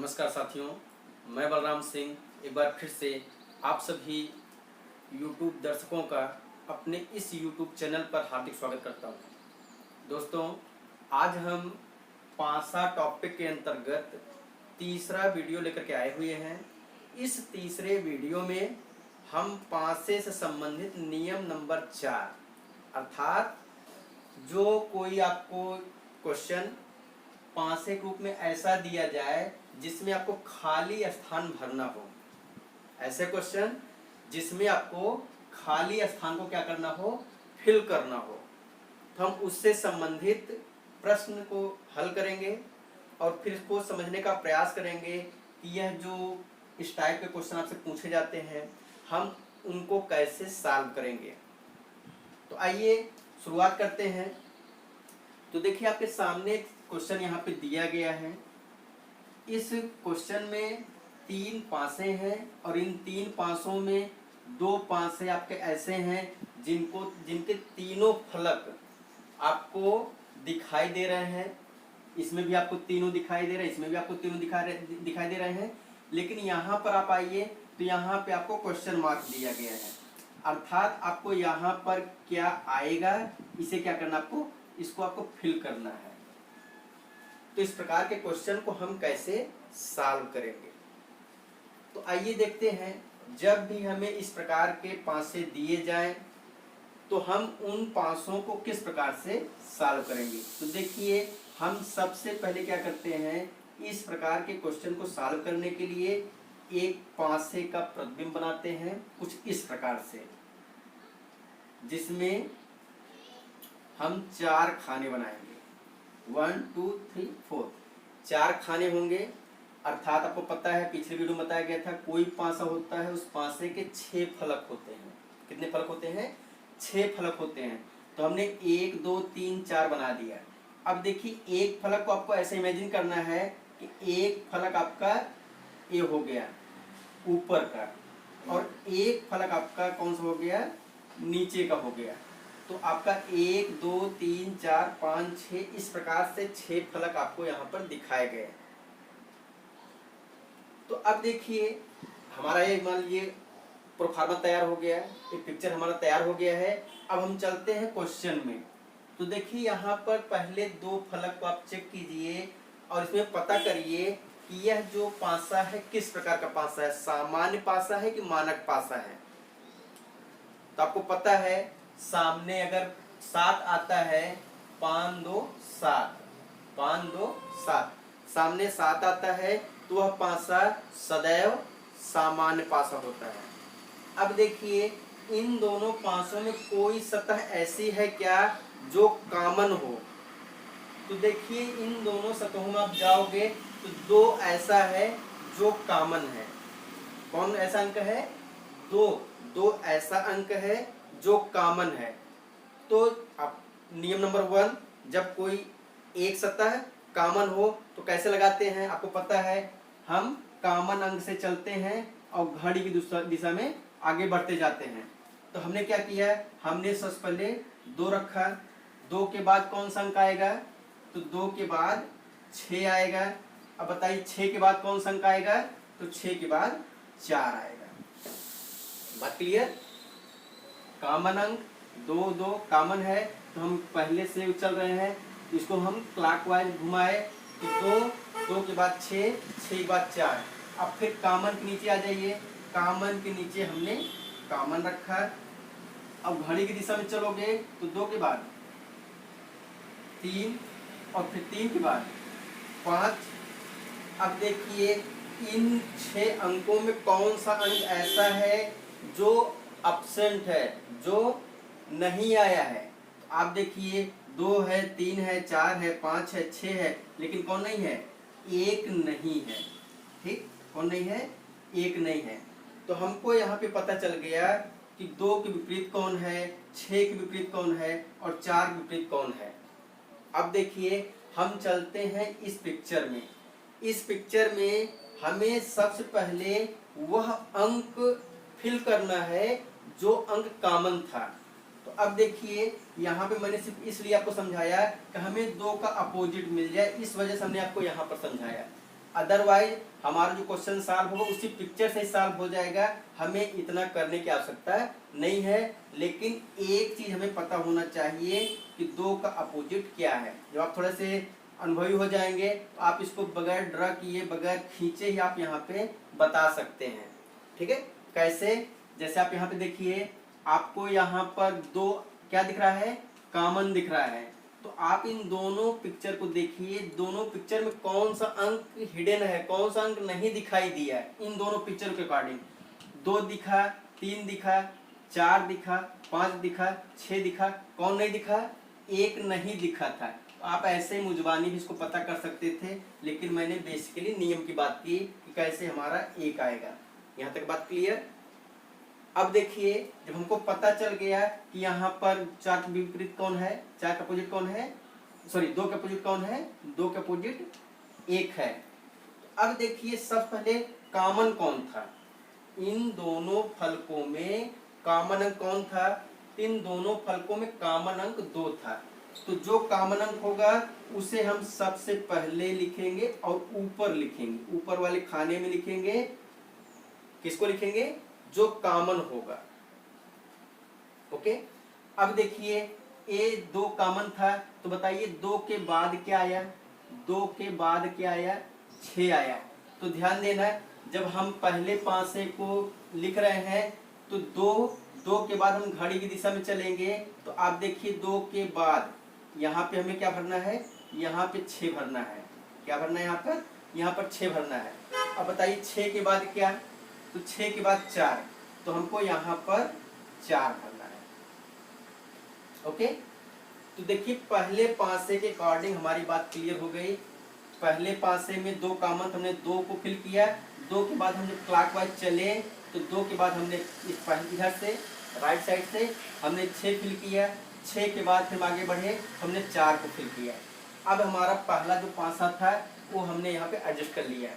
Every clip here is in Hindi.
नमस्कार साथियों, मैं बलराम सिंह एक बार फिर से आप सभी YouTube दर्शकों का अपने इस YouTube चैनल पर हार्दिक स्वागत करता हूं। दोस्तों, आज हम पासा टॉपिक के अंतर्गत तीसरा वीडियो लेकर के आए हुए हैं। इस तीसरे वीडियो में हम पासे से संबंधित नियम नंबर 4 अर्थात जो कोई आपको क्वेश्चन पासे के रूप में ऐसा दिया जाए जिसमें आपको खाली स्थान भरना हो, ऐसे क्वेश्चन जिसमें आपको खाली स्थान को क्या करना हो, फिल करना हो, तो हम उससे संबंधित प्रश्न को हल करेंगे और फिर इसको समझने का प्रयास करेंगे कि यह जो इस टाइप के क्वेश्चन आपसे पूछे जाते हैं हम उनको कैसे सॉल्व करेंगे। तो आइए शुरुआत करते हैं। तो देखिए, आपके सामने क्वेश्चन यहाँ पे दिया गया है। इस क्वेश्चन में 3 पासे हैं और इन 3 पासों में 2 पासे आपके ऐसे हैं जिनके तीनों फलक आपको दिखाई दे रहे हैं। इसमें भी आपको तीनों दिखाई दे रहे हैं, इसमें भी आपको तीनों दिखाई दे रहे हैं। लेकिन यहाँ पर आप आइए तो यहाँ पे आपको क्वेश्चन मार्क दिया गया है, अर्थात आपको यहाँ पर क्या आएगा, इसे क्या करना, आपको इसको आपको फिल करना है। तो इस प्रकार के क्वेश्चन को हम कैसे सॉल्व करेंगे, तो आइए देखते हैं। जब भी हमें इस प्रकार के पासे दिए जाएं तो हम उन पासों को किस प्रकार से सॉल्व करेंगे। तो देखिए, हम सबसे पहले क्या करते हैं, इस प्रकार के क्वेश्चन को सॉल्व करने के लिए एक पासे का प्रतिबिंब बनाते हैं कुछ इस प्रकार से, जिसमें हम 4 खाने बनाएंगे। 1 2 3 4 4 खाने होंगे। अर्थात आपको पता है, पिछले वीडियो में बताया गया था, कोई पासा होता है उस पासे के 6 फलक होते हैं। कितने फलक होते हैं? 6 फलक होते हैं। तो हमने 1 2 3 4 बना दिया। अब देखिए, एक फलक को आपको ऐसे इमेजिन करना है कि एक फलक आपका ये हो गया ऊपर का, और एक फलक आपका कौन सा हो गया, नीचे का हो गया। तो आपका 1 2 3 4 5 6 इस प्रकार से 6 फलक आपको यहाँ पर दिखाए गए। तो अब देखिए, हमारा ये मान लीजिए प्रोफार्मा तैयार हो गया है, एक पिक्चर हमारा तैयार हो गया है। अब हम चलते हैं क्वेश्चन में। तो देखिए, यहाँ पर पहले 2 फलक को आप चेक कीजिए और इसमें पता करिए कि यह जो पासा है किस प्रकार का पासा है, सामान्य पासा है कि मानक पासा है। तो आपको पता है, सामने अगर 7 आता है, 5 2 7, 5 2 7, सामने 7 आता है तो वह पासा सदैव सामान्य पासा होता है। अब देखिए, इन दोनों पासों में कोई सतह ऐसी है क्या जो कॉमन हो। तो देखिए, इन दोनों सतहों में आप जाओगे तो 2 ऐसा है जो कॉमन है। कौन ऐसा अंक है? 2 ऐसा अंक है जो कॉमन है। तो आप नियम नंबर 1, जब कोई एक सतह कॉमन हो तो कैसे लगाते हैं, आपको पता है, हम कॉमन अंक से चलते हैं और घड़ी की दिशा में आगे बढ़ते जाते हैं। तो हमने क्या किया, हमने सबसे पहले 2 रखा। 2 के बाद कौन सा अंक आएगा, तो 2 के बाद 6 आएगा। अब बताइए, 6 के बाद कौन सा अंक आएगा, तो 6 के बाद 4 आएगा। बात क्लियर? कॉमन अंक 2 2 कॉमन है, तो हम पहले से चल रहे हैं, इसको हम क्लॉकवाइज घुमाए तो 2 के बाद 6 के बाद 4। अब फिर कॉमन के नीचे आ जाइए, कॉमन के नीचे हमने कॉमन रखा। अब घड़ी की दिशा में चलोगे तो 2 के बाद 3 और फिर 3 के बाद 5। अब देखिए, इन 6 अंकों में कौन सा अंक ऐसा है जो अब्सेंट है, जो नहीं आया है। तो आप देखिए, 2 है, 3 है, 4 है, 5 है, 6 है, लेकिन कौन नहीं है, 1 नहीं है। ठीक, कौन नहीं है, 1 नहीं है। तो हमको यहाँ पे पता चल गया कि 2 के विपरीत कौन है, 6 के विपरीत कौन है और 4 के विपरीत कौन है। अब देखिए, हम चलते हैं इस पिक्चर में। इस पिक्चर में हमें सबसे पहले वह अंक फिल करना है जो अंक कॉमन था। तो अब देखिए, यहाँ पे मैंने सिर्फ इसलिए आपको समझाया कि हमें 2 का अपोजिट मिल जाए, इस वजह से हमने आपको यहाँ पर समझाया। अदरवाइज हमारा जो क्वेश्चन सॉल्व होगा उसी पिक्चर से सॉल्व हो जाएगा, हमें इतना करने की आवश्यकता नहीं है। लेकिन एक चीज हमें पता होना चाहिए कि दो का अपोजिट क्या है। जब आप थोड़े से अनुभवी हो जाएंगे तो आप इसको बगैर ड्रा किए बगैर खींचे ही आप यहाँ पे बता सकते हैं। ठीक है, कैसे? जैसे आप यहाँ पे देखिए, आपको यहाँ पर दो क्या दिख रहा है, कॉमन दिख रहा है। तो आप इन दोनों पिक्चर को देखिए, दोनों पिक्चर में कौन सा अंक हिडन है, कौन सा अंक नहीं दिखाई दिया है। इन दोनों पिक्चर के अकॉर्डिंग 2 दिखा, 3 दिखा, 4 दिखा, 5 दिखा, 6 दिखा, कौन नहीं दिखा? 1 नहीं दिखा था। तो आप ऐसे मुजबानी भी इसको पता कर सकते थे, लेकिन मैंने बेसिकली नियम की बात की कि कैसे हमारा 1 आएगा। यहाँ तक बात क्लियर? अब देखिए, जब हमको पता चल गया कि यहाँ पर 4 के विपरीत कौन है, 4 का अपोजिट कौन है, सॉरी 2 का अपोजिट कौन है, 2 का अपोजिट 1 है। अब देखिए, सब पहले कॉमन कौन था? इन दोनों फलकों में कॉमन अंक कौन था? इन दोनों फलकों में कॉमन अंक 2 था। तो जो कॉमन अंक होगा उसे हम सबसे पहले लिखेंगे और ऊपर लिखेंगे, ऊपर वाले खाने में लिखेंगे। किसको लिखेंगे? जो कॉमन होगा। ओके, अब देखिए, ए 2 कॉमन था, तो बताइए 2 के बाद क्या आया? 2 के बाद क्या आया? 6 आया। तो ध्यान देना, जब हम पहले पासे को लिख रहे हैं तो 2 के बाद हम घड़ी की दिशा में चलेंगे। तो आप देखिए, 2 के बाद यहाँ पे हमें क्या भरना है? यहाँ पे 6 भरना है। क्या भरना है यहाँ पर? यहाँ पर 6 भरना है। अब बताइए 6 के बाद क्या? तो 6 के बाद 4, तो हमको यहाँ पर 4 भरना है। ओके, तो देखिए, पहले पासे के अकॉर्डिंग हमारी बात क्लियर हो गई। पहले पासे में 2 कॉमन, हमने 2 को फिल किया। 2 के बाद हम जब क्लॉकवाइज चले तो 2 के बाद हमने इधर से राइट साइड से हमने 6 फिल किया। 6 के बाद फिर आगे बढ़े, हमने 4 को फिल किया। अब हमारा पहला जो पासा था वो हमने यहाँ पे एडजस्ट कर लिया।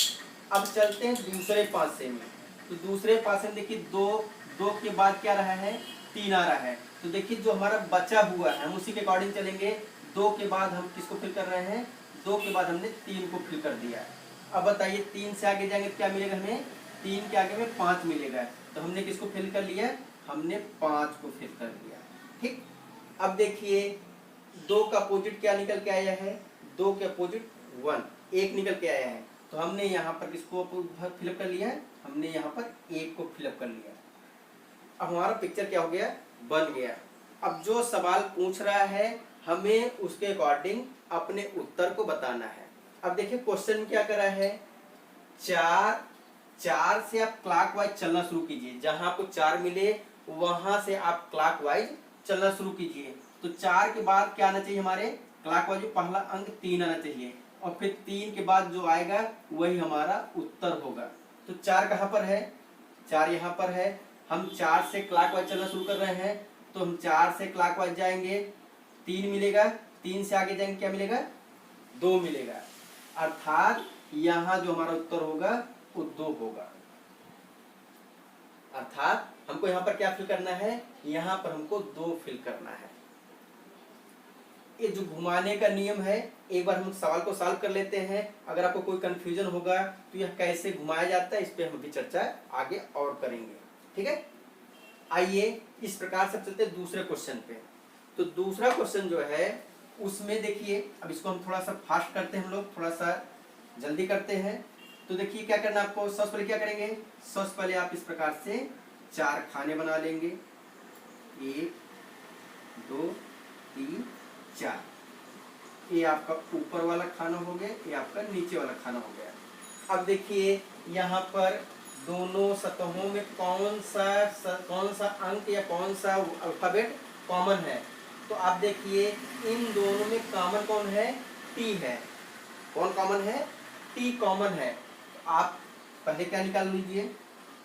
अब चलते हैं दूसरे पासे में। तो दूसरे पासे में देखिए, 2 के बाद क्या रहा है? 3 आ रहा है। तो देखिए, जो हमारा बचा हुआ है हम उसी के अकॉर्डिंग चलेंगे। 2 के बाद हम किसको फिल कर रहे हैं? 2 के बाद हमने 3 को फिल कर दिया। अब बताइए, 3 से आगे जाएंगे तो क्या मिलेगा हमें? 3 के आगे में 5 मिलेगा। तो हमने किसको फिल कर लिया? हमने 5 को फिल कर लिया। ठीक, अब देखिए, 2 का अपोजिट क्या निकल के आया है? 2 के अपोजिट 1 निकल के आया है। तो हमने यहाँ पर किसको फिलअप कर लिया है? हमने यहाँ पर 1 को फिलअप कर लिया। अब हमारा पिक्चर क्या हो गया? बन गया। अब जो सवाल पूछ रहा है हमें उसके अकॉर्डिंग अपने उत्तर को बताना है। अब देखिए, क्वेश्चन क्या कर रहा है? 4 से आप क्लॉकवाइज चलना शुरू कीजिए। जहां आपको 4 मिले वहां से आप क्लॉकवाइज चलना शुरू कीजिए। तो 4 के बाद क्या आना चाहिए हमारे? क्लॉकवाइज पहला अंक 3 आना चाहिए, और फिर 3 के बाद जो आएगा वही हमारा उत्तर होगा। तो 4 कहाँ पर है? 4 यहाँ पर है। हम 4 से क्लॉकवाइज चलना शुरू कर रहे हैं, तो हम 4 से क्लॉकवाइज जाएंगे, 3 मिलेगा। 3 से आगे जाएंगे क्या मिलेगा? 2 मिलेगा। अर्थात यहाँ जो हमारा उत्तर होगा वो 2 होगा। अर्थात हमको यहाँ पर क्या फिल करना है? यहाँ पर हमको 2 फिल करना है। ये जो घुमाने का नियम है, एक बार हम सवाल को सॉल्व कर लेते हैं। अगर आपको कोई कंफ्यूजन होगा तो यह कैसे घुमाया जाता है इस पे हम भी चर्चा आगे और करेंगे। ठीक है, आइए इस प्रकार से चलते हैं दूसरे क्वेश्चन पे। तो दूसरा क्वेश्चन जो है उसमें देखिए, अब इसको हम थोड़ा सा फास्ट करते हैं, हम लोग थोड़ा सा जल्दी करते हैं। तो देखिए, क्या करना आपको? सबसे पहले क्या करेंगे? सबसे पहले आप इस प्रकार से 4 खाने बना लेंगे। 1 2 3 4। ये आपका ऊपर वाला खाना हो गया, ये आपका नीचे वाला खाना हो गया। अब देखिए, यहाँ पर दोनों सतहों में कौन सा अंक या कौन सा अल्फाबेट कॉमन है? तो आप देखिए, इन दोनों में कॉमन कौन है? टी है। कौन कॉमन है? टी कॉमन है। तो आप पहले क्या निकाल लीजिए?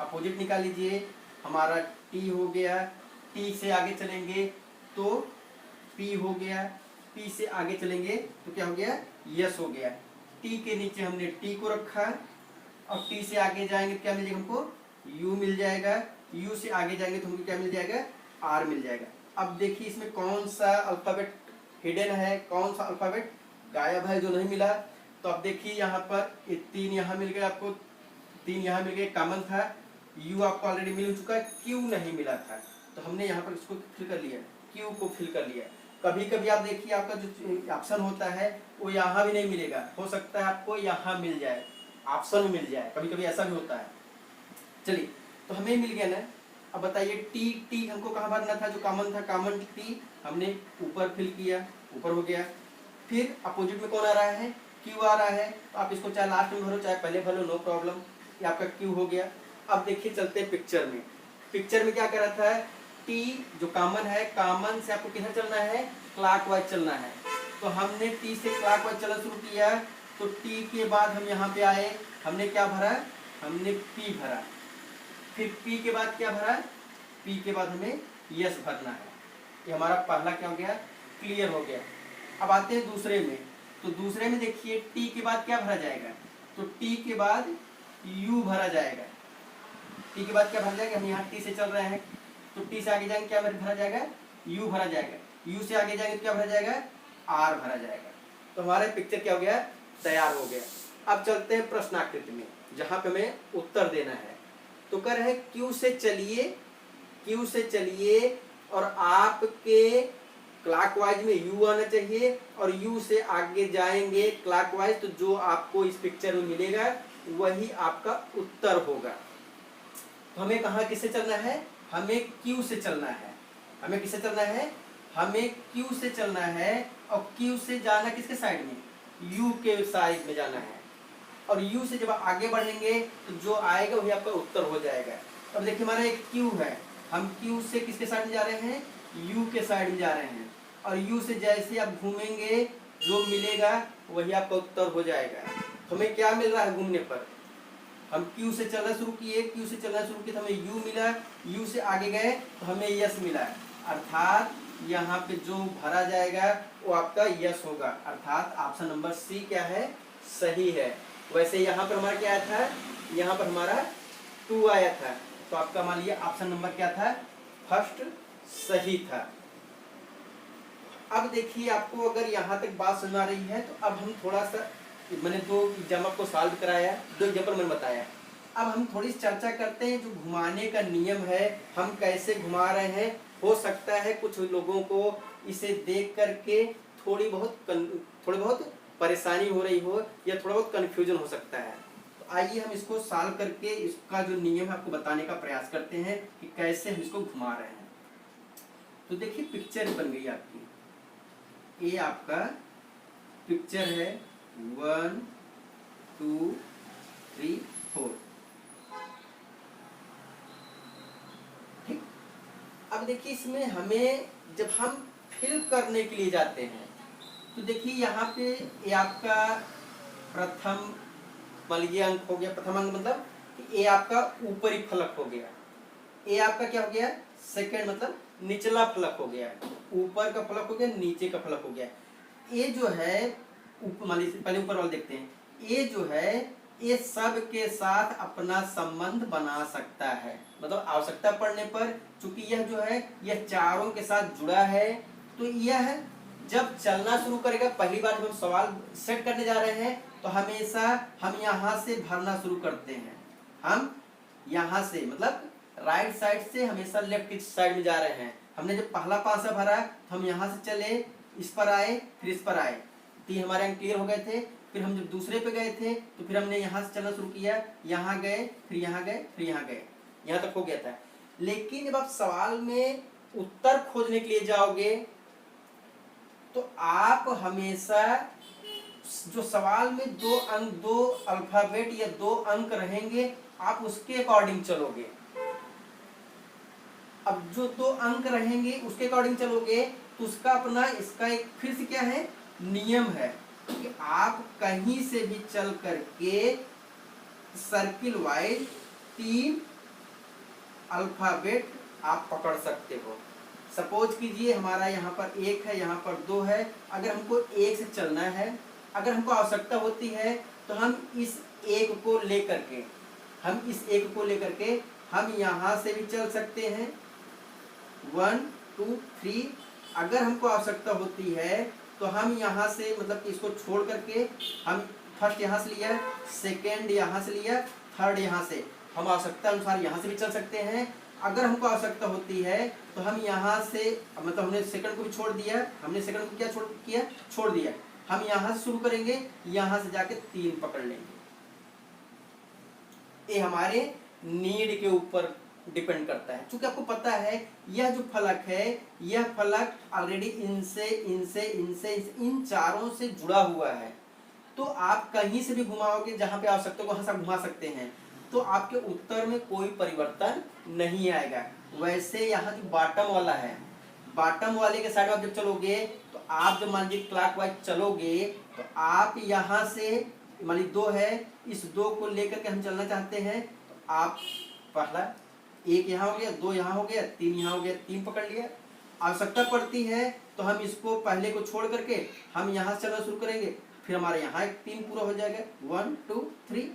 अपोजिट निकाल लीजिए। हमारा टी हो गया। टी से आगे चलेंगे तो पी हो गया। पी से आगे चलेंगे तो क्या हो गया? यस हो गया। टी के नीचे हमने टी को रखा, और टी से आगे जाएंगे तो क्या मिलेगा हमको? यू मिल जाएगा। यू से आगे जाएंगे तो हमको क्या मिल जाएगा? आर मिल जाएगा। अब देखिए, इसमें कौन सा अल्फाबेट हिडन है, कौन सा अल्फाबेट गायब है जो नहीं मिला? तो अब देखिए यहाँ पर ये 3 यहाँ मिल गए आपको, 3 यहाँ मिल गए, कॉमन था। U आपको ऑलरेडी मिल चुका है, Q नहीं मिला था, तो हमने यहाँ पर इसको फिल कर लिया, Q को फिल कर लिया। कभी कभी आप देखिए आपका जो ऑप्शन होता है वो यहाँ भी नहीं मिलेगा, हो सकता है आपको यहाँ मिल जाए, ऑप्शन में मिल जाए, कभी कभी ऐसा भी होता है। चलिए, तो हमें मिल गया ना। अब बताइए टी हमको कहाँ भरना था, जो कॉमन था, कॉमन टी हमने ऊपर फिल किया, ऊपर हो गया। फिर अपोजिट में कौन आ रहा है, क्यू आ रहा है, तो आप इसको चाहे लास्ट में भरो चाहे पहले भरो, नो प्रॉब्लम, ये आपका क्यू हो गया। अब देखिए चलते हैं पिक्चर में। पिक्चर में क्या कर रहा था, टी जो कॉमन है, कॉमन से आपको किधर चलना है, क्लॉकवाइज चलना है। तो हमने टी से क्लॉकवाइज चलना शुरू किया, तो टी के बाद हम यहाँ पे आए, हमने क्या भरा, हमने पी भरा। फिर पी के बाद क्या भरा, पी के बाद हमें यस भरना है। ये हमारा पहला क्या हो गया, क्लियर हो गया। अब आते हैं दूसरे में। तो दूसरे में देखिए टी के बाद क्या भरा जाएगा, तो टी के बाद यू भरा जाएगा। टी के बाद क्या भरा जाएगा, हम यहाँ टी से चल रहे हैं, तो टी से आगे जाएंगे क्या भरा जाएगा, यू भरा जाएगा। यू से आगे जाएंगे तो क्या भरा जाएगा, आर भरा जाएगा। तो हमारा पिक्चर क्या हो गया, तैयार हो गया। अब चलते हैं प्रश्नाकृति में, जहाँ पे हमें उत्तर देना है। तो कह रहे हैं क्यू से चलिए, क्यू से चलिए और आपके क्लॉकवाइज में यू आना चाहिए, और यू से आगे जाएंगे क्लॉकवाइज, तो जो आपको इस पिक्चर में मिलेगा वही आपका उत्तर होगा। तो हमें कहाँ किससे चलना है, हमें क्यू से चलना है। हमें किससे चलना है, हमें क्यू से चलना है, और क्यू से जाना किसके साइड में, यू के साइड में जाना है। और यू से जब आगे बढ़ेंगे तो जो आएगा वही आपका उत्तर हो जाएगा। अब देखिए हमारा एक क्यू है, हम क्यू से किसके साइड में जा रहे हैं, यू के साइड में जा रहे हैं, और यू से जैसे आप घूमेंगे जो मिलेगा वही आपका उत्तर हो जाएगा। तो हमें क्या मिल रहा है घूमने पर, हम क्यू से चलना शुरू किए, क्यू से चलना शुरू किए तो हमें यू मिला, यू से आगे गए तो हमें यस मिला, अर्थात यहाँ पे जो भरा जाएगा वो आपका यस होगा, अर्थात ऑप्शन नंबर सी क्या है, सही है। वैसे यहाँ पर हमारा क्या आया था, यहाँ पर हमारा 2 आया था, तो आपका मान लिया ऑप्शन नंबर क्या था, फर्स्ट सही था। अब देखिए आपको अगर यहाँ तक बात समझ आ रही है, तो अब हम थोड़ा सा, मैंने 2 एग्जाम्पल को सॉल्व कराया, 2 एग्जाम्पल मैंने बताया। अब हम थोड़ी चर्चा करते हैं जो घुमाने का नियम है, हम कैसे घुमा रहे हैं। हो सकता है कुछ लोगों को इसे देख करके थोड़ी बहुत परेशानी हो रही हो, या थोड़ा बहुत कन्फ्यूजन हो सकता है। तो आइए हम इसको सॉल्व करके इसका जो नियम है आपको बताने का प्रयास करते हैं कि कैसे हम इसको घुमा रहे हैं। तो देखिए पिक्चर बन गई आपकी, ये आपका पिक्चर है 1 2 3 4, ठीक। अब देखिए इसमें हमें जब हम फिल करने के लिए जाते हैं, तो देखिए यहाँ पे ये आपका प्रथम मान लीजिए अंक हो गया, प्रथम अंक मतलब ये आपका ऊपरी फलक हो गया, ये आपका क्या हो गया, सेकंड मतलब निचला फलक हो गया, ऊपर का फलक हो गया, नीचे का फलक हो गया। ये जो है मान लीजिए पहले ऊपर वाला देखते हैं, ये जो है ये सब के साथ अपना संबंध बना सकता है, मतलब आवश्यकता पड़ने पर, चूंकि यह जो है यह चारों के साथ जुड़ा है, तो यह जब चलना शुरू करेगा, पहली बार जब हम सवाल सेट करने जा रहे हैं तो हमेशा हम यहाँ से भरना शुरू करते हैं, हम यहाँ से मतलब राइट साइड से हमेशा लेफ्ट साइड में जा रहे हैं। हमने जब पहला पासा भरा तो हम यहाँ से चले, इस पर आए, फिर इस पर आए, 3 हमारे अंक क्लियर हो गए थे। फिर हम जब दूसरे पे गए थे तो फिर हमने यहाँ से चलना शुरू किया, यहाँ गए, फिर यहाँ गए, फिर यहाँ गए, यहाँ तक हो गया था। लेकिन जब आप सवाल में उत्तर खोजने के लिए जाओगे तो आप हमेशा जो सवाल में 2 अंक, 2 अल्फाबेट या 2 अंक रहेंगे, आप उसके अकॉर्डिंग चलोगे। अब जो 2 अंक रहेंगे उसके अकॉर्डिंग चलोगे तो उसका अपना, इसका एक फिर से क्या है, नियम है कि आप कहीं से भी चल करके सर्किल वाइज 3 अल्फाबेट आप पकड़ सकते हो। सपोज कीजिए हमारा यहाँ पर 1 है, यहाँ पर 2 है, अगर हमको 1 से चलना है, अगर हमको आवश्यकता होती है तो हम इस 1 को लेकर के, हम यहाँ से भी चल सकते हैं 1 2 3। अगर हमको आवश्यकता होती है तो हम यहाँ से मतलब इसको छोड़ करके हम फर्स्ट यहाँ से लिया, सेकेंड यहाँ से लिया, थर्ड यहाँ से। हम आवश्यकता अनुसार यहाँ से भी चल सकते हैं। अगर हमको आवश्यकता होती है तो हम यहाँ से, मतलब हमने सेकंड को भी छोड़ दिया, हमने सेकंड को क्या छोड़ दिया, हम यहाँ से शुरू करेंगे, यहाँ से जाके 3 पकड़ लेंगे। ये हमारे नीड के ऊपर डिपेंड करता है। क्योंकि आपको पता है यह जो फलक है, यह फलक ऑलरेडी इनसे इनसे इनसे इन चारों से जुड़ा हुआ है। तो आप कहीं से भी घुमाओगे, जहां पे आवश्यकता हो वहां से घुमा सकते हैं, तो आपके उत्तर में कोई परिवर्तन नहीं आएगा। वैसे यहाँ जो बॉटम वाला है, बॉटम वाले के साइड आप जब चलोगे तो आप जब मान लीजिए क्लॉकवाइज चलोगे तो आप यहाँ से मान लीजिए 2 है, इस 2 को लेकर के हम चलना चाहते हैं, तो आप पहला 1 यहाँ हो गया, 2 यहाँ हो गया, 3 यहाँ हो गया, 3 पकड़ लिया। आवश्यकता पड़ती है तो हम इसको पहले को छोड़ करके हम यहाँ से चलना शुरू करेंगे, फिर हमारे यहाँ एक 3 पूरा हो जाएगा, 1 2 3।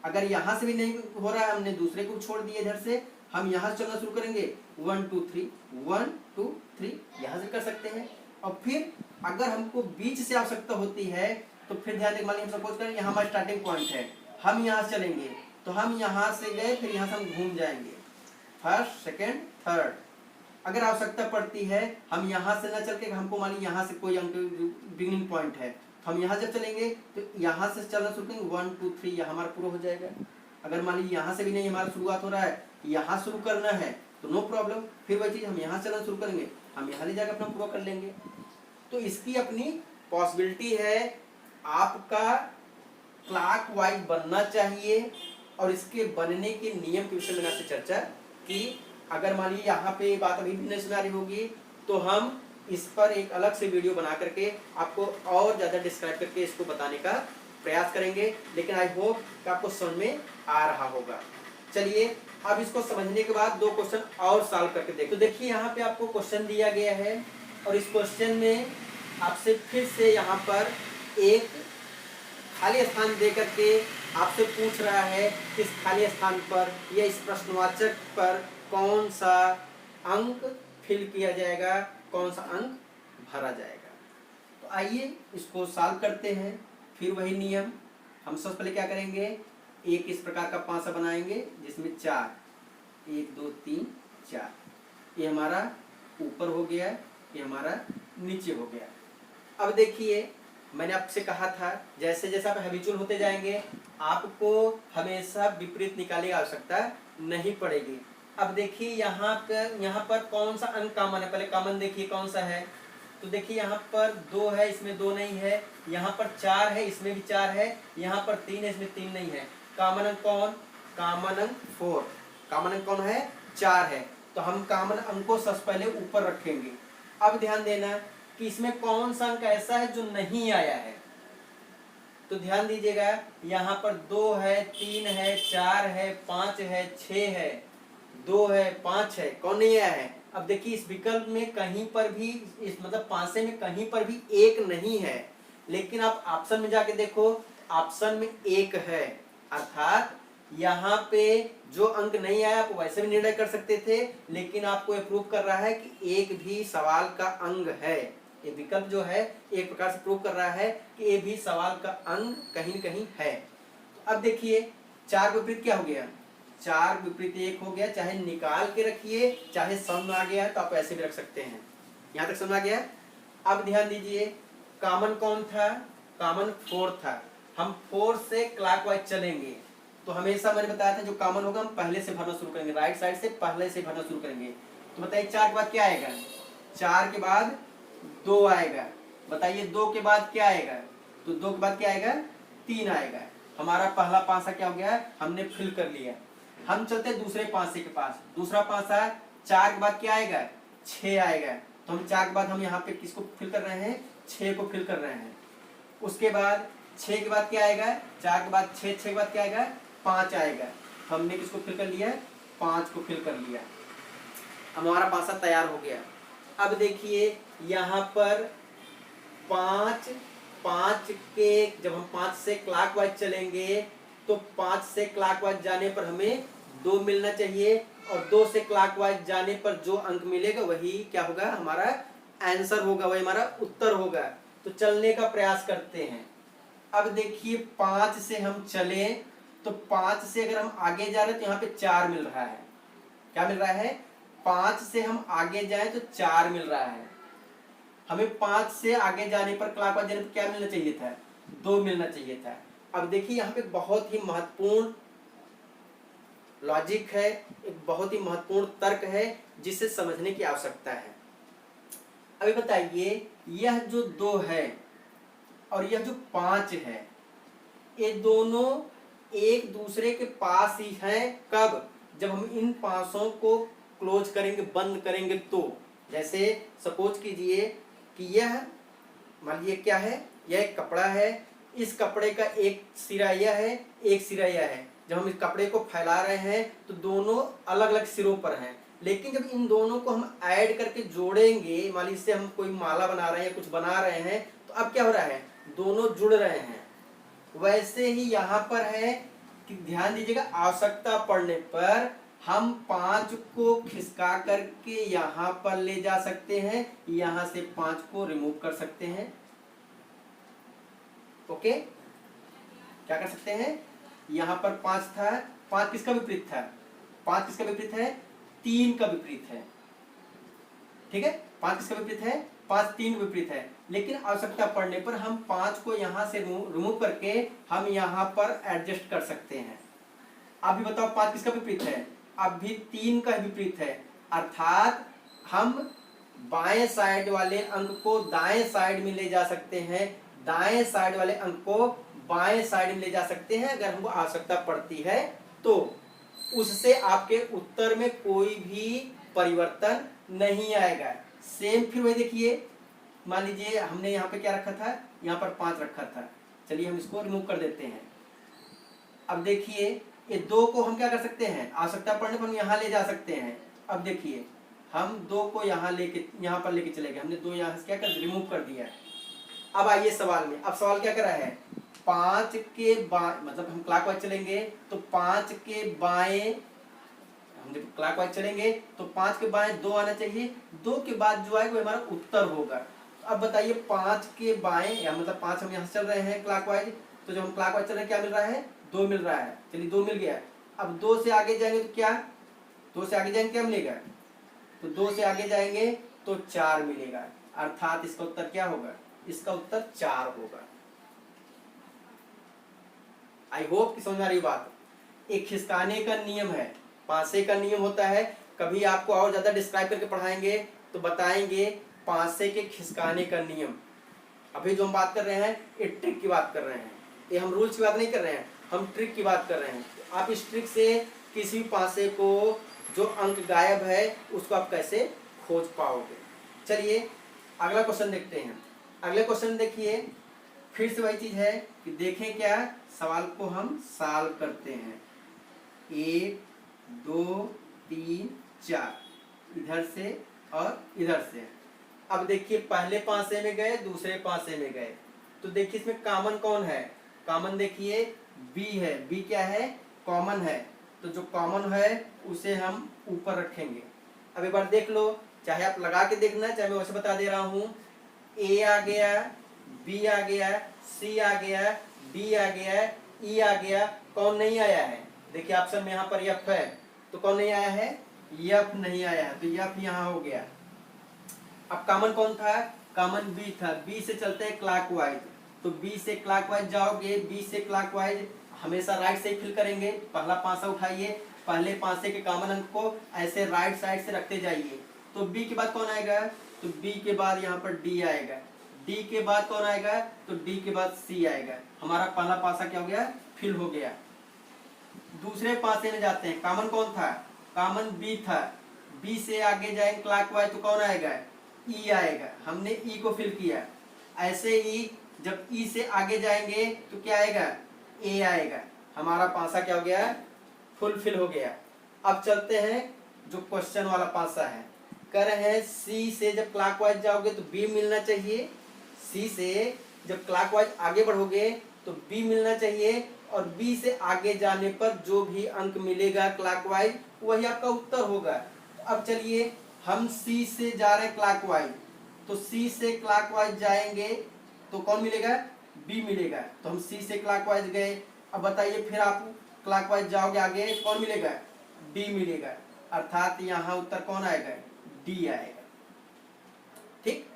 अगर यहाँ से भी नहीं हो रहा है, हमने दूसरे को छोड़ दिया, इधर से हम यहाँ से चलना शुरू करेंगे, 1 2 3 1 2 3, यहाँ से कर सकते हैं। और फिर अगर हमको बीच से आवश्यकता होती है तो फिर ध्यान दें, मान लीजिए सपोज करें यहाँ हमारा स्टार्टिंग पॉइंट है, हम यहाँ से चलेंगे, तो हम यहाँ से गए, फिर यहाँ से हम घूम जाएंगे, फर्स्ट सेकेंड थर्ड। अगर आवश्यकता पड़ती है हम यहाँ से ना चल के, हमको मान लीजिए यहाँ से कोई अंक बिगिनिंग पॉइंट है, हम यहाँ जब चलेंगे तो यहाँ से चलना शुरू करेंगे, 1 2 3, यहाँ हमारा पूरा हो जाएगा। अगर मान लीजिए यहाँ से भी नहीं हमारा शुरुआत हो रहा है, यहाँ शुरू करना है तो नो प्रॉब्लम, फिर वही चीज हम यहाँ चलना शुरू करेंगे, हम यहाँ ले जाकर अपना पूरा कर लेंगे। तो इसकी अपनी पॉसिबिलिटी है। आपका क्लॉकवाइज बनना चाहिए, और इसके बनने के नियम के विषय में आपसे चर्चा की। अगर मान लीजिए यहाँ पे बात अभी भी नहीं सुना रही होगी तो हम इस पर एक अलग से वीडियो बना करके आपको और ज़्यादा डिस्क्राइब करके इसको बताने का प्रयास करेंगे। लेकिन आई होप कि आपको समझ में आ रहा होगा। चलिए अब इसको समझने के बाद 2 क्वेश्चन और सॉल्व करके देखो। तो देखिए यहाँ पे आपको क्वेश्चन दिया गया है, और इस क्वेश्चन में आपसे फिर से यहाँ पर एक खाली स्थान दे करके आपसे पूछ रहा है कि इस खाली स्थान पर या इस प्रश्नवाचक पर कौन सा अंक फिल किया जाएगा, कौन सा अंक भरा जाएगा। तो आइए इसको सॉल्व करते हैं। फिर वही नियम, हम सबसे पहले क्या करेंगे, एक इस प्रकार का पांचा बनाएंगे जिसमें 4, 1 2 3 4, ये हमारा ऊपर हो गया, ये हमारा नीचे हो गया। अब देखिए मैंने आपसे कहा था जैसे जैसे आप हैबिचुअल होते जाएंगे आपको हमेशा विपरीत निकालने की आवश्यकता नहीं पड़ेगी। अब देखिए यहाँ पर कौन सा अंक कॉमन है, पहले कॉमन देखिए कौन सा है। तो देखिए यहाँ पर 2 है, इसमें 2 नहीं है, यहाँ पर 4 है, इसमें भी 4 है, यहाँ पर 3 है, इसमें 3 नहीं है। कॉमन अंक कौन, कॉमन अंक 4, कॉमन अंक कौन है, 4 है। तो हम कॉमन अंक को सबसे पहले ऊपर रखेंगे। अब ध्यान देना कि इसमें कौन सा अंक ऐसा है जो नहीं आया है। तो ध्यान दीजिएगा यहाँ पर 2 है, 3 है, 4 है, 5 है, 6 है, 2 है, 5 है, कौन नहीं आया है। अब देखिए इस विकल्प में कहीं पर भी, इस मतलब 5 में कहीं पर भी 1 नहीं है, लेकिन आप ऑप्शन में जाके देखो, ऑप्शन में 1 है। अर्थात यहाँ पे जो अंक नहीं आया आप वैसे भी निर्णय कर सकते थे, लेकिन आपको ये प्रूव कर रहा है कि एक भी सवाल का अंग है। ये विकल्प जो है एक प्रकार से प्रूव कर रहा है कि ये भी सवाल का अंग कहीं न कहीं है। तो अब देखिए 4 विपरीत क्या हो गया, 4 विपरीत 1 हो गया। चाहे निकाल के रखिए, चाहे समझ में आ गया तो आप ऐसे भी रख सकते हैं। यहाँ तक समझ आ गया। अब ध्यान दीजिए कॉमन कौन था, कॉमन 4 था। हम 4 से क्लॉकवाइज चलेंगे तो हमेशा मैंने बताया था जो कॉमन होगा हम पहले से भरना शुरू करेंगे, राइट साइड से पहले से भरना शुरू करेंगे। तो बताइए 4 के बाद क्या आएगा, 4 के बाद 2 आएगा। बताइए 2 के बाद क्या आएगा, तो 2 के बाद क्या आएगा, 3 आएगा। हमारा पहला पांचा क्या हो गया, हमने फिल कर लिया। हम चलते दूसरे पांचे के पास। दूसरा पांचा 4 के बाद क्या आएगा, 6 आएगा। तो हम 4 के बाद हम यहाँ पे किसको फिल कर रहे हैं, 6 को फिल कर रहे हैं। उसके बाद 6 के बाद क्या आएगा, 4 के बाद 6 के बाद क्या आएगा, 5 आएगा। हमने किसको फिल कर लिया, 5 को फिल कर लिया। हमारा पांचा तैयार हो गया। अब देखिए यहाँ पर 5 के जब हम 5 से क्लॉकवाइज चलेंगे तो 5 से क्लॉकवाइज जाने पर हमें 2 मिलना चाहिए, और 2 से क्लॉकवाइज जाने पर जो अंक मिलेगा वही क्या होगा, हमारा आंसर होगा, वही हमारा उत्तर होगा। तो चलने का प्रयास करते हैं। अब देखिए 5 से हम चले तो 5 से अगर हम आगे जा रहे हैं तो यहाँ पे 4 मिल रहा है। क्या मिल रहा है? 5 से हम आगे जाएं तो 4 मिल रहा है। हमें 5 से आगे जाने पर क्लॉकवाइज जाने पर क्या मिलना चाहिए था? 2 मिलना चाहिए था। अब देखिए यहाँ पे बहुत ही महत्वपूर्ण लॉजिक है, एक बहुत ही महत्वपूर्ण तर्क है जिसे समझने की आवश्यकता है। अभी बताइए, यह जो 2 है और यह जो 5 है, ये दोनों एक दूसरे के पास ही हैं। कब? जब हम इन पासों को क्लोज करेंगे, बंद करेंगे तो। जैसे सपोज कीजिए कि यह, मान लीजिए क्या है, यह एक कपड़ा है, इस कपड़े का एक सिरा यह है, एक सिरा यह है। जब हम इस कपड़े को फैला रहे हैं तो दोनों अलग अलग सिरों पर हैं, लेकिन जब इन दोनों को हम ऐड करके जोड़ेंगे, मान लीजिए इससे हम कोई माला बना रहे हैं, कुछ बना रहे हैं, तो अब क्या हो रहा है? दोनों जुड़ रहे हैं। वैसे ही यहाँ पर है कि ध्यान दीजिएगा, आवश्यकता पड़ने पर हम 5 को खिसका करके यहाँ पर ले जा सकते हैं, यहाँ से 5 को रिमूव कर सकते हैं। ओके, क्या कर सकते हैं? यहाँ पर 5 था, 5 किसका विपरीत था? 5 किसका विपरीत है? 3 का विपरीत है। ठीक है, 5 किसका विपरीत है? 5 3 का विपरीत है। लेकिन आवश्यकता पड़ने पर हम 5 को यहाँ से रिमूव करके हम यहाँ पर एडजस्ट कर सकते हैं। अब भी बताओ 5 किसका विपरीत है? अब भी 3 का विपरीत है। अर्थात हम बाएं साइड वाले अंक को दाएं साइड में ले जा सकते हैं, दाएं साइड वाले अंक को बाएं साइड में ले जा सकते हैं अगर हमको आवश्यकता पड़ती है तो। उससे आपके उत्तर में कोई भी परिवर्तन नहीं आएगा। सेम फिर वही देखिए, मान लीजिए हमने यहाँ पे क्या रखा था? यहाँ पर 5 रखा था। चलिए हम इसको रिमूव कर देते हैं। अब देखिए ये 2 को हम क्या कर सकते हैं? आवश्यकता पड़ने पर हम यहाँ ले जा सकते हैं। अब देखिए हम 2 को यहाँ पर लेके चले गए, हमने 2 यहाँ से क्या कर रिमूव कर दिया है। अब आइए सवाल में, अब सवाल क्या कर रहा है? 5 के बाएं, मतलब हम क्लॉकवाइज चलेंगे तो 5 के बाएं, हम जब क्लॉकवाइज चलेंगे तो 5 के बाएं 2 आना चाहिए, 2 के बाद जो आएगा वो हमारा उत्तर होगा। अब बताइए 5 के बाएं, या मतलब 5 हम यहाँ से चल रहे हैं क्लॉकवाइज, तो जब हम क्लॉकवाइज चल रहे हैं क्या मिल रहा है? 2 मिल रहा है। चलिए 2 मिल गया। अब 2 से आगे जाएंगे तो क्या? 2 से आगे जाएंगे क्या मिलेगा? तो 2 से आगे जाएंगे तो 4 मिलेगा। अर्थात इसका उत्तर क्या होगा? इसका उत्तर 4 होगा। आई होप कि समझ आ रही बात। एक खिसकाने का नियम है, पासे का नियम होता है। कभी आपको और ज्यादा डिस्क्राइब करके पढ़ाएंगे तो बताएंगे पासे के खिसकाने का नियम। अभी जो हम बात कर रहे हैं ये ट्रिक की बात कर रहे हैं, ये हम रूल्स की बात नहीं कर रहे हैं, हम ट्रिक की बात कर रहे हैं। आप इस ट्रिक से किसी भी पासे को, जो अंक गायब है उसको आप कैसे खोज पाओगे। चलिए अगला क्वेश्चन देखते हैं। अगले क्वेश्चन देखिए, फिर से वही चीज है कि देखें क्या सवाल को हम सॉल्व करते हैं। 1 2 3 4, इधर से और इधर से। अब देखिए पहले पासे में गए, दूसरे पासे में गए, तो देखिए इसमें कॉमन कौन है? कॉमन देखिए बी है। बी क्या है? कॉमन है। तो जो कॉमन है उसे हम ऊपर रखेंगे। अब एक बार देख लो, चाहे आप लगा के देखना, चाहे मैं वैसे बता दे रहा हूँ। ए आ गया, बी आ गया, सी आ गया, डी आ गया, ई आ गया, कौन नहीं आया है? देखिए ऑप्शन में यहाँ पर एफ है, तो कौन नहीं आया है? एफ नहीं आया है, तो एफ यहाँ हो गया। अब कॉमन कौन था? कॉमन बी था। बी से चलते हैं क्लॉकवाइज, तो बी से क्लॉकवाइज जाओगे, बी से क्लॉकवाइज हमेशा राइट से फिल करेंगे। पहला पासा उठाइए, पहले पासे के कॉमन अंक को ऐसे राइट साइड से रखते जाइए। तो बी के बाद कौन आएगा? तो बी के बाद यहाँ पर डी आएगा। डी के बाद कौन आएगा? तो डी के बाद सी आएगा। हमारा पहला पासा क्या हो गया? फिल हो गया। दूसरे पासे में जाते हैं, कॉमन कौन था? कॉमन बी था। बी से आगे जाएंगे क्लॉकवाइज तो कौन आएगा? ई आएगा। हमने ई को फिल किया। ऐसे ही जब ई से आगे जाएंगे तो क्या आएगा? ए आएगा। हमारा पासा क्या हो गया? फुलफिल हो गया। अब चलते हैं जो क्वेश्चन वाला पासा है। कह रहे हैं सी से जब क्लॉकवाइज जाओगे तो बी मिलना चाहिए, सी से जब क्लॉकवाइज आगे बढ़ोगे तो बी मिलना चाहिए, और बी से आगे जाने पर जो भी अंक मिलेगा क्लॉकवाइज वही आपका उत्तर होगा। तो अब चलिए हम सी से जा रहे हैं क्लॉकवाइज, तो सी से क्लॉकवाइज जाएंगे तो कौन मिलेगा? बी मिलेगा। तो हम सी से क्लॉकवाइज गए, अब बताइए फिर आप क्लॉकवाइज जाओगे आगे कौन मिलेगा, डी मिलेगा, अर्थात यहाँ उत्तर कौन आएगा, डी आएगा। ठीक।